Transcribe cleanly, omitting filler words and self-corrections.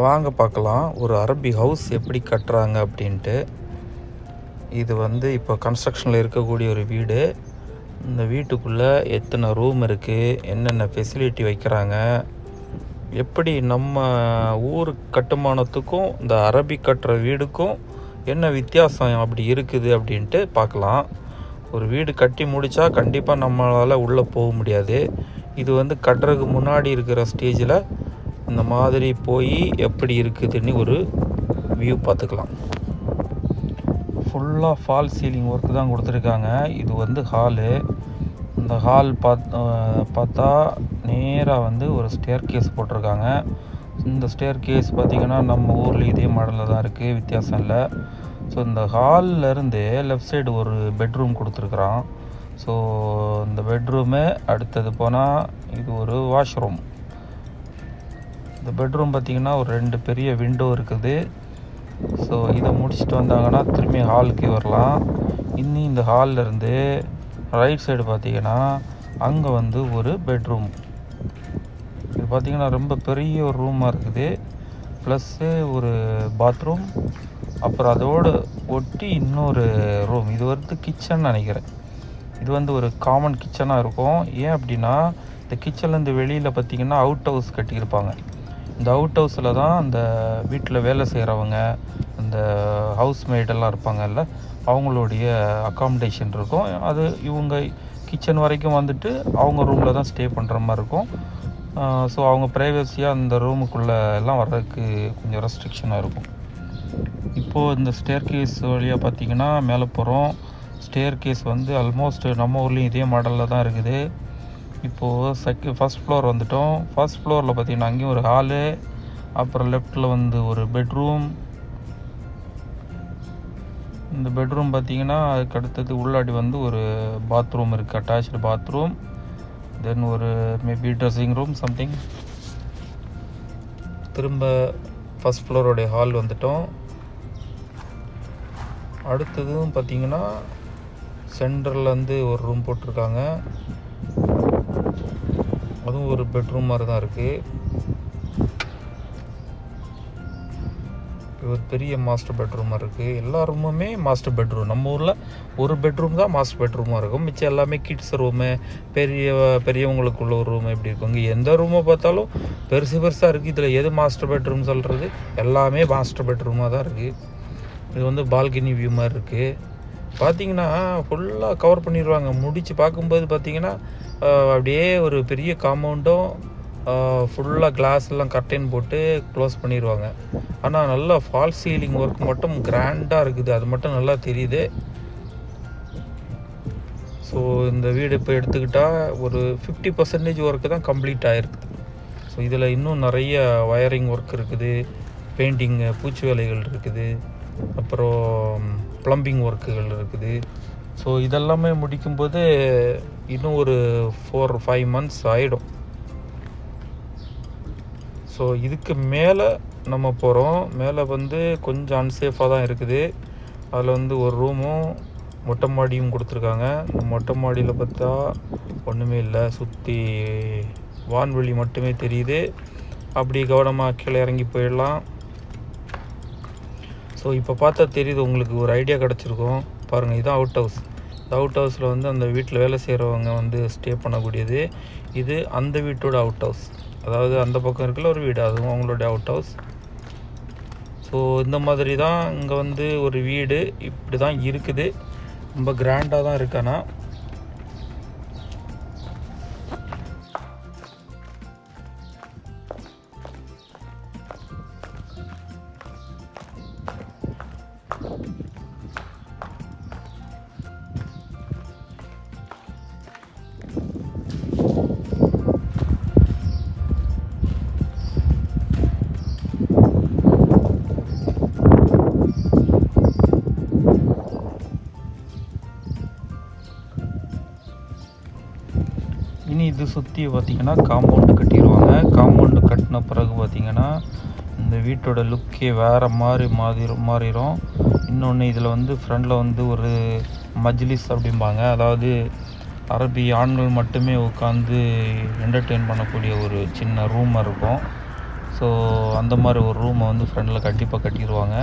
வாங்க பார்க்கலாம் ஒரு அரபி ஹவுஸ் எப்படி கட்டுறாங்க அப்படின்ட்டு. இது இப்போ கன்ஸ்ட்ரக்ஷனில் இருக்கக்கூடிய ஒரு வீடு. இந்த வீட்டுக்குள்ளே எத்தனை ரூம் இருக்குது, என்னென்ன ஃபெசிலிட்டி வைக்கிறாங்க, எப்படி நம்ம ஊர் கட்டுமானத்துக்கும் இந்த அரபி கட்டுற வீடுக்கும் என்ன வித்தியாசம் அப்படி இருக்குது அப்படின்ட்டு பார்க்கலாம். ஒரு வீடு கட்டி முடித்தா கண்டிப்பாக நம்மளால் உள்ளே போக முடியாது. இது கட்டுறதுக்கு முன்னாடி இருக்கிற ஸ்டேஜில் இந்த மாதிரி போய் எப்படி இருக்குதுன்னு ஒரு வியூ பார்த்துக்கலாம். ஃபுல்லாக ஃபால் சீலிங் ஒர்க்கு தான் கொடுத்துருக்காங்க. இது ஹாலு. இந்த ஹால் பார்த்தா நேராக ஒரு ஸ்டேர் கேஸ் போட்டிருக்காங்க. இந்த ஸ்டேர் கேஸ் பார்த்திங்கன்னா நம்ம ஊரில் இதே மாடலில் தான் இருக்குது, வித்தியாசம் இல்லை. ஸோ இந்த ஹால்லேருந்து லெஃப்ட் சைடு ஒரு பெட்ரூம் கொடுத்துருக்குறான். ஸோ இந்த பெட்ரூமு அடுத்தது போனால் இது ஒரு வாஷ்ரூம். இந்த பெட்ரூம் பார்த்திங்கன்னா ஒரு 2 பெரிய விண்டோ இருக்குது. ஸோ இதை முடிச்சுட்டு வந்தாங்கன்னா திரும்பி ஹாலுக்கு வரலாம். இன்னும் இந்த ஹால்லேருந்து ரைட் சைடு பார்த்திங்கன்னா அங்கே ஒரு பெட்ரூம். இது பார்த்திங்கன்னா ரொம்ப பெரிய ஒரு ரூமாக இருக்குது. ப்ளஸ்ஸு ஒரு பாத்ரூம், அப்புறம் அதோடு ஒட்டி இன்னொரு ரூம். இது கிச்சன் நினைக்கிறேன். இது ஒரு காமன் கிச்சனாக இருக்கும். ஏன் அப்படின்னா இந்த கிச்சன்லேருந்து வெளியில் பார்த்திங்கன்னா அவுட் ஹவுஸ் கட்டியிருப்பாங்க. இந்த அவுட் ஹவுஸில் தான் அந்த வீட்டில் வேலை செய்கிறவங்க, இந்த ஹவுஸ்மேடெல்லாம் இருப்பாங்கல்ல, அவங்களுடைய அக்காமடேஷன் இருக்கும். அது இவங்க கிச்சன் வரைக்கும் அவங்க ரூமில் தான் ஸ்டே பண்ணுற மாதிரி இருக்கும். ஸோ அவங்க ப்ரைவசியாக அந்த ரூமுக்குள்ளே எல்லாம் வர்றதுக்கு கொஞ்சம் ரெஸ்ட்ரிக்ஷனாக இருக்கும். இப்போது இந்த ஸ்டேர் கேஸ் வழியாக பார்த்திங்கன்னா மேலே போகிறோம். ஸ்டேர் கேஸ் ஆல்மோஸ்ட் நம்ம ஊர்லேயும் இதே மாடலில் தான் இருக்குது. இப்போது ஃபஸ்ட் ஃப்ளோர் வந்துட்டோம். ஃபஸ்ட் ஃப்ளோரில் பார்த்திங்கன்னா அங்கேயும் ஒரு ஹாலு, அப்புறம் லெஃப்டில் ஒரு பெட்ரூம். இந்த பெட்ரூம் பார்த்திங்கன்னா அதுக்கு அடுத்தது உள்ளாடி ஒரு பாத்ரூம் இருக்குது, அட்டாச்சு பாத்ரூம். தென் ஒரு மேபி ட்ரெஸ்ஸிங் ரூம் சம்திங். திரும்ப ஃபஸ்ட் ஃப்ளோரோடைய ஹால் வந்துட்டோம். அடுத்ததும் பார்த்திங்கன்னா சென்டரில் ஒரு ரூம் போட்டிருக்காங்க. அதுவும் ஒரு பெட்ரூம் மாதிரி தான் இருக்குது. ஒரு பெரிய மாஸ்டர் பெட்ரூமாக இருக்குது. எல்லா ரூமுமே மாஸ்டர் பெட்ரூம். நம்ம ஊரில் ஒரு பெட்ரூம் தான் மாஸ்டர் பெட்ரூமாக இருக்கும். மிச்சம் எல்லாமே கிட்ஸ் ரூமு, பெரியவங்களுக்குள்ள ஒரு ரூம் எப்படி இருக்கும். இங்கே எந்த ரூமை பார்த்தாலும் பெருசாக இருக்குது. இதில் எது மாஸ்டர் பெட்ரூம் சொல்கிறது, எல்லாமே மாஸ்டர் பெட்ரூமாக தான் இருக்குது. இது பால்கனி வியூ மாதிரி இருக்குது. பார்த்திங்கன்னா ஃபுல்லாக கவர் பண்ணிடுவாங்க. முடித்து பார்க்கும்போது பார்த்திங்கன்னா அப்படியே ஒரு பெரிய காம்பவுண்டும் ஃபுல்லாக கிளாஸ் எல்லாம் கர்டைன் போட்டு க்ளோஸ் பண்ணிடுவாங்க. ஆனால் நல்லா ஃபால் சீலிங் ஒர்க் மட்டும் கிராண்டாக இருக்குது. அது மட்டும் நல்லா தெரியுது. ஸோ இந்த வீடு இப்போ எடுத்துக்கிட்டால் ஒரு 50% ஒர்க்கு தான் கம்ப்ளீட் ஆகிருக்குது. ஸோ இதில் இன்னும் நிறைய வயரிங் ஒர்க் இருக்குது, பெயிண்டிங்கு, பூச்சி வேலைகள் இருக்குது, அப்புறம் ப்ளம்பிங் ஒர்க்குகள் இருக்குது. ஸோ இதெல்லாமே முடிக்கும்போது இன்னும் ஒரு 4-5 months ஆகிடும். ஸோ இதுக்கு மேலே நம்ம போகிறோம். மேலே கொஞ்சம் அன்சேஃபாக தான் இருக்குது. அதில் ஒரு ரூமும் மொட்டை மாடியும் கொடுத்துருக்காங்க. மொட்டை மாடியில் பார்த்தா ஒன்றுமே இல்லை, சுற்றி வான்வெளி மட்டுமே தெரியுது. அப்படி கவனமாக கீழே இறங்கி போயிடலாம். ஸோ இப்போ பார்த்தா தெரியுது, உங்களுக்கு ஒரு ஐடியா கிடச்சிருக்கும். பாருங்கள், இதுதான் அவுட் ஹவுஸ். இந்த அவுட் ஹவுஸில் அந்த வீட்டில் வேலை செய்கிறவங்க ஸ்டே பண்ணக்கூடியது. இது அந்த வீட்டோட அவுட் ஹவுஸ். அதாவது அந்த பக்கம் இருக்குல்ல ஒரு வீடு, அதுவும் அவங்களுடைய அவுட் ஹவுஸ். ஸோ இந்த மாதிரி தான் இங்கே ஒரு வீடு இப்படி தான் இருக்குது. ரொம்ப கிராண்டாக தான் இருக்கானா. இனி இது சுற்றி பார்த்திங்கன்னா காம்பவுண்டு கட்டிடுவாங்க. காம்பவுண்டு கட்டின பிறகு பார்த்திங்கன்னா இந்த வீட்டோட லுக்கே வேறு மாறிடும். இன்னொன்று இதில் ஃப்ரண்டில் ஒரு மஜ்லிஸ் அப்படிம்பாங்க. அதாவது அரபி ஆண்கள் மட்டுமே உட்காந்து என்டர்டெயின் பண்ணக்கூடிய ஒரு சின்ன ரூமாக இருக்கும். ஸோ அந்த மாதிரி ஒரு ரூமை வந்து ஃப்ரண்டில் கண்டிப்பாக கட்டிடுவாங்க.